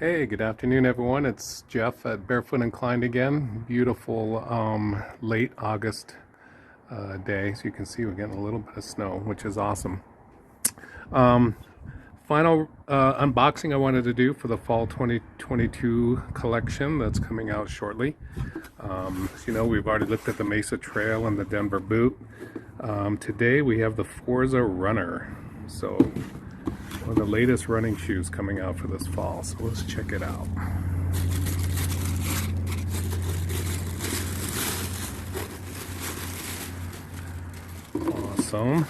Hey, good afternoon, everyone. It's Jeff at Barefoot Inclined again. Beautiful late August day. As you can see, we're getting a little bit of snow, which is awesome. Um, Final unboxing I wanted to do for the fall 2022 collection that's coming out shortly. As you know, we've already looked at the Mesa Trail and the Denver Boot. Today we have the Forza Runner. So one of the latest running shoes coming out for this fall, so let's check it out. Awesome.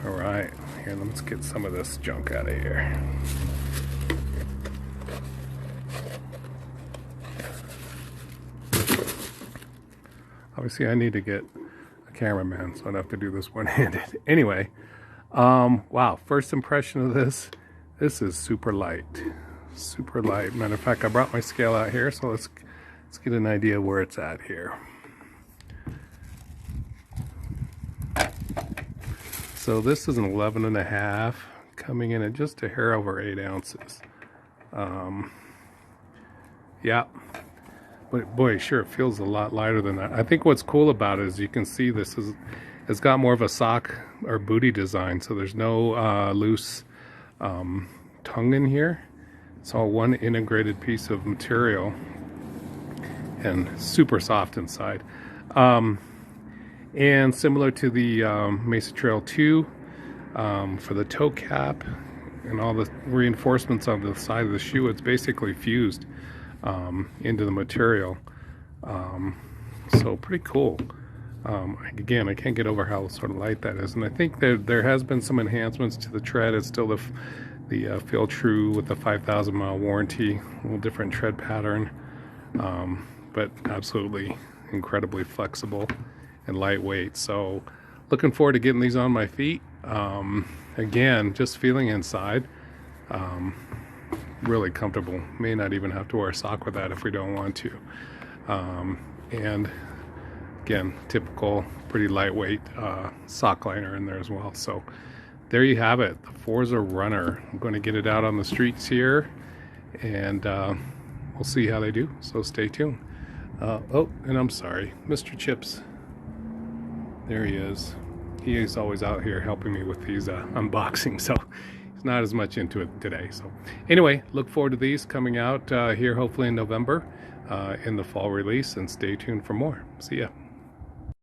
All right, here, let's get some of this junk out of here. Obviously, I need to get a cameraman, so I don't have to do this one-handed. Anyway, wow, first impression of this is super light. Super light. Matter of fact, I brought my scale out here, so let's get an idea where it's at here. So this is an 11.5, coming in at just a hair over 8 ounces. Yeah, but boy, sure, it feels a lot lighter than that. I think what's cool about it is you can see it's got more of a sock or booty design, so there's no loose tongue in here. It's all one integrated piece of material and super soft inside. And similar to the Mesa Trail 2, for the toe cap and all the reinforcements on the side of the shoe, it's basically fused into the material. So pretty cool. Again, I can't get over how sort of light that is, and I think there has been some enhancements to the tread. It's still the Feel True with the 5,000 mile warranty, a little different tread pattern, but absolutely incredibly flexible and lightweight. So looking forward to getting these on my feet. Again, just feeling inside, really comfortable. May not even have to wear a sock with that if we don't want to. And again, typical, pretty lightweight sock liner in there as well. So there you have it, the Forza Runner. I'm going to get it out on the streets here, and we'll see how they do. So stay tuned. Oh, and I'm sorry, Mr. Chips. There he is. He is always out here helping me with these unboxings, so he's not as much into it today. So anyway, look forward to these coming out here hopefully in November in the fall release, and stay tuned for more. See ya.